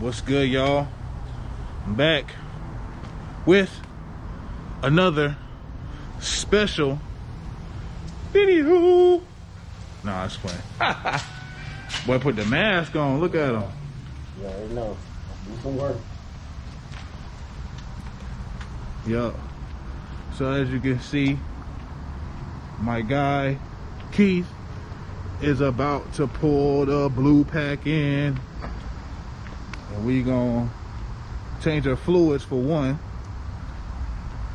What's good, y'all? I'm back with another special video. Nah, it's playing. Boy, put the mask on. Look at him. Yeah, I know. Do some work. Yup. So as you can see, my guy Keith is about to pull the blue pack in. And we gonna change our fluids for one.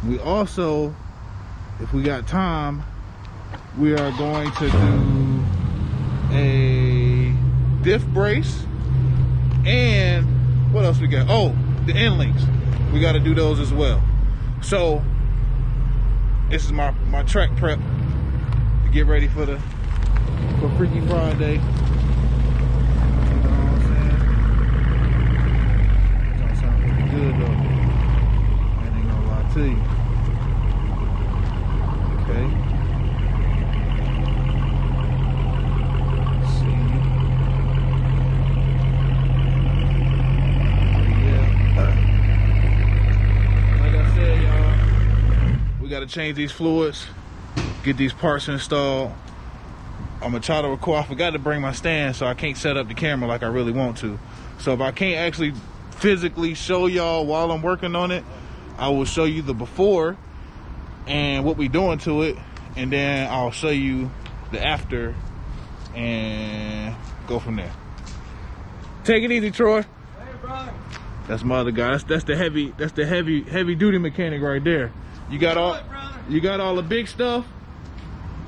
We also, if we got time, we are going to do a diff brace. And what else we got? Oh, the end links. We got to do those as well. So this is my track prep to get ready for Freaky Friday. Good though. I ain't gonna lie to you. Okay. Let's see. Yeah. Like I said, y'all, we gotta change these fluids, get these parts installed. I'm gonna try to record. I forgot to bring my stand, so I can't set up the camera like I really want to. So if I can't actually physically show y'all while I'm working on it, I will show you the before and what we doing to it, and then I'll show you the after and go from there. Take it easy, Troy. Hey, brother. That's my other guy. That's the heavy duty mechanic right there. You got all the big stuff.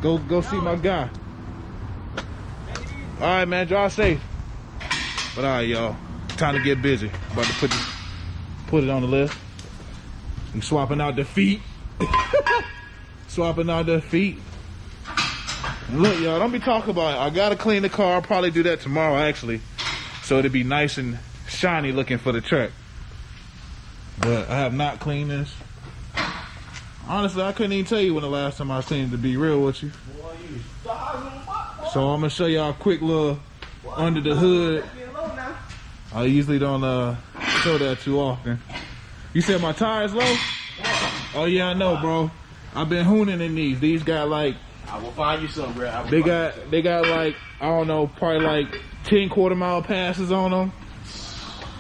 Go see my guy. All right, man. Drive safe. But all right, y'all. Time to get busy. About to put it on the list. I'm swapping out the feet. Swapping out the feet. And look, y'all, don't be talking about it. I gotta clean the car. I'll probably do that tomorrow, actually, so it'll be nice and shiny looking for the track. But I have not cleaned this. Honestly, I couldn't even tell you when the last time I cleaned it, to be real with you. So I'm gonna show y'all a quick little under the hood. I usually don't show that too often. You said my tire's low? Oh yeah, I know, bro. I've been hooning in these. These got like, I will find you some, bro. They got like, I don't know, probably like 10 quarter-mile passes on them.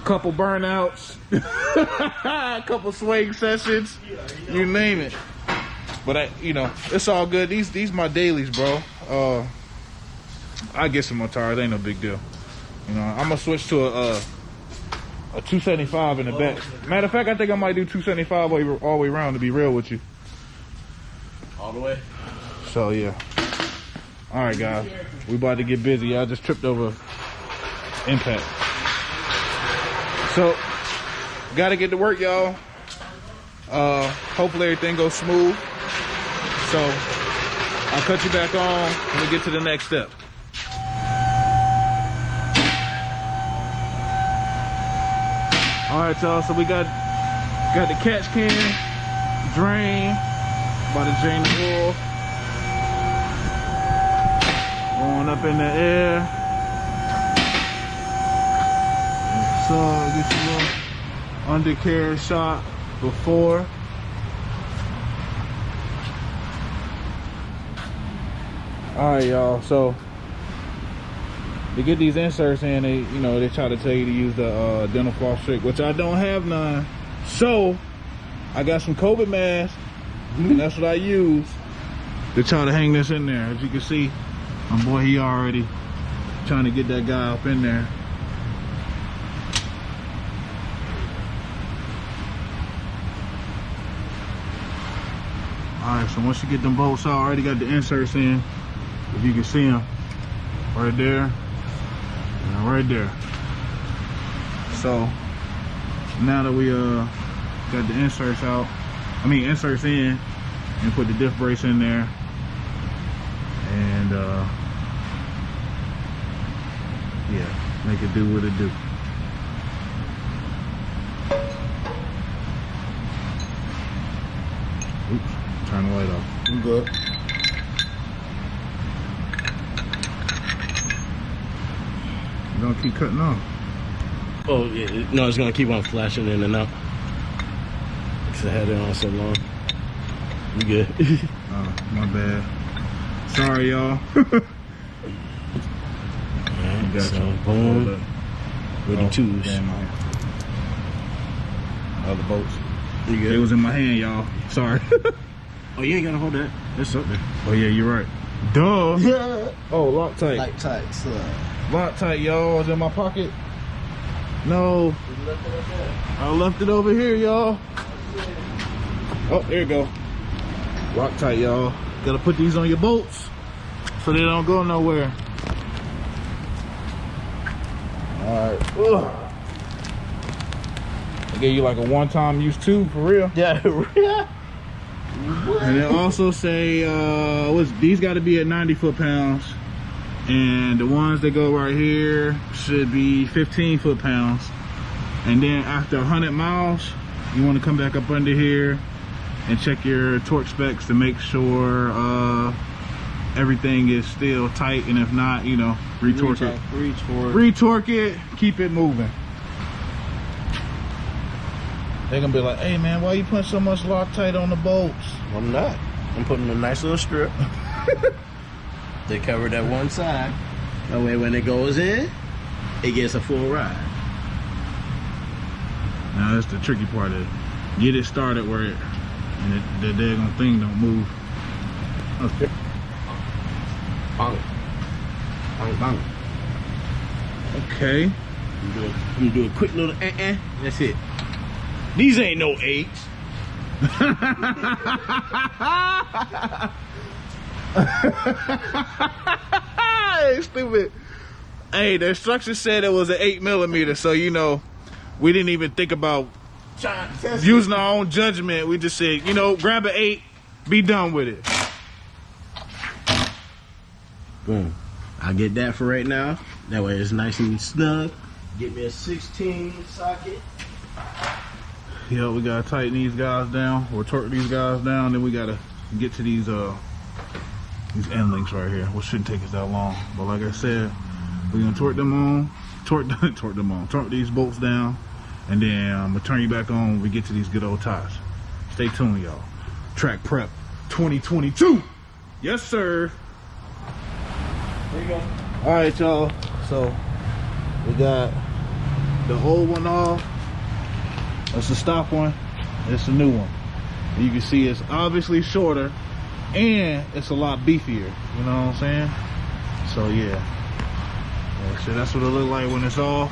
Couple burnouts. Couple swing sessions. You name it. But you know, it's all good. These my dailies, bro. I get some more tires. Ain't no big deal. You know, I'm gonna switch to a 275 in the back. Matter of fact, I think I might do 275 all the way around, to be real with you. All the way? So, yeah. All right, guys. We about to get busy. I just tripped over impact. So, gotta get to work, y'all. Hopefully everything goes smooth. So, I'll cut you back on when we get to the next step. All right, y'all, so we got the catch can, drain, about to drain the oil, going up in the air. So get your little undercarriage shot before. All right, y'all, so to get these inserts in, they try to tell you to use the dental floss trick, which I don't have none. So I got some COVID masks, and that's what I use to try to hang this in there. As you can see, my boy, he already trying to get that guy up in there. All right, so once you get them bolts out, I already got the inserts in. If you can see them right there. Right there. So now that we got the inserts inserts in, and put the diff brace in there, and yeah, make it do what it do. Oops, turn the light off. I'm good. Don't keep cutting off. Oh, yeah. No, it's gonna keep on flashing in and out. Cause I had it on so long. You good? Oh, my bad. Sorry, y'all. Alright, so boom. With the twos. Damn, other boats. You good? It was in my hand, y'all. Sorry. Oh, you ain't gotta hold that. It's up there. Oh yeah, you're right. Duh. Oh, Loctite. Like tight, so. Loctite, y'all. It's in my pocket. No. I left it over here, y'all. Oh, there you go. Loctite, y'all. Gotta put these on your boats so they don't go nowhere. Alright. I gave you like a one-time use too, for real. Yeah. And they also say these got to be at 90 foot-pounds, and the ones that go right here should be 15 foot-pounds. And then after 100 miles, you want to come back up under here and check your torque specs to make sure everything is still tight, and if not, you know, retorque it. Retorque it, keep it moving. They're gonna be like, hey man, why you putting so much Loctite on the boats? I'm not. I'm putting a nice little strip. They cover that one side. That way when it goes in, it gets a full ride. Now that's the tricky part of it. Get it started where it, and the daggone thing don't move. Okay. Bang. Bang, bang. Okay. I'm gonna do a quick little That's it. These ain't no 8s. Hey, stupid. Hey, the instruction said it was an 8mm, so you know, we didn't even think about using our own judgment. We just said, you know, grab an 8, be done with it. Boom. I'll get that for right now. That way it's nice and snug. Get me a 16 socket. Yeah, we gotta tighten these guys down, or torque these guys down. Then we gotta get to these end links right here, which shouldn't take us that long. But like I said, we're gonna torque these bolts down, and then I'm gonna turn you back on when we get to these good old ties. Stay tuned, y'all. Track Prep 2022. Yes, sir. There you go. All right, y'all. So we got the old one off. That's the stock one. It's the new one. And you can see it's obviously shorter, and it's a lot beefier. You know what I'm saying? So yeah. So that's what it look like when it's off.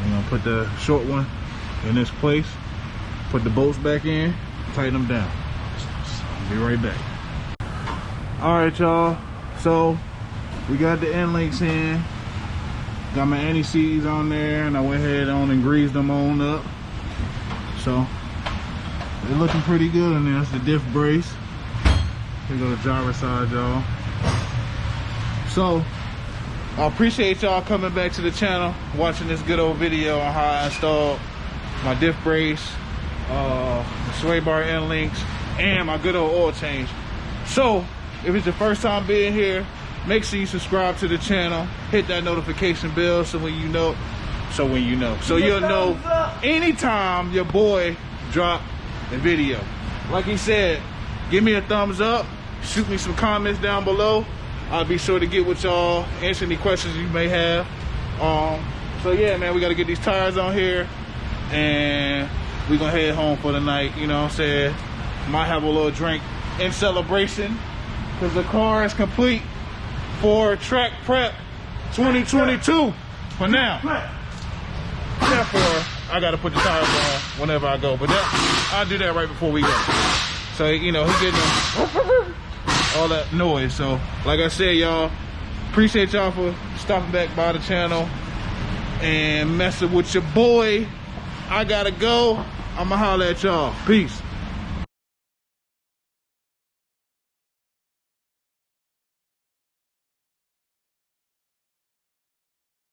I'm gonna put the short one in this place. Put the bolts back in. Tighten them down. Be right back. All right, y'all. So we got the end links in. Got my anti-seize on there, and I went ahead on and greased them on up. So they're looking pretty good in there. That's the diff brace. Here go the driver side, y'all. So I appreciate y'all coming back to the channel, watching this good old video on how I installed my diff brace, the sway bar end links, and my good old oil change. So if it's your first time being here, make sure you subscribe to the channel, hit that notification bell so you'll know anytime your boy drop a video. Like he said, give me a thumbs up, shoot me some comments down below. I'll be sure to get with y'all, answer any questions you may have. So yeah, man, we gotta get these tires on here, and we gonna head home for the night. You know what I'm saying? Might have a little drink in celebration, because the car is complete for Track Prep 2022 for now. Therefore, I gotta put the tires on whenever I go, but I'll do that right before we go. So, you know, he's getting all that noise. So, like I said, y'all, appreciate y'all for stopping back by the channel and messing with your boy. I gotta go. I'ma holler at y'all. Peace.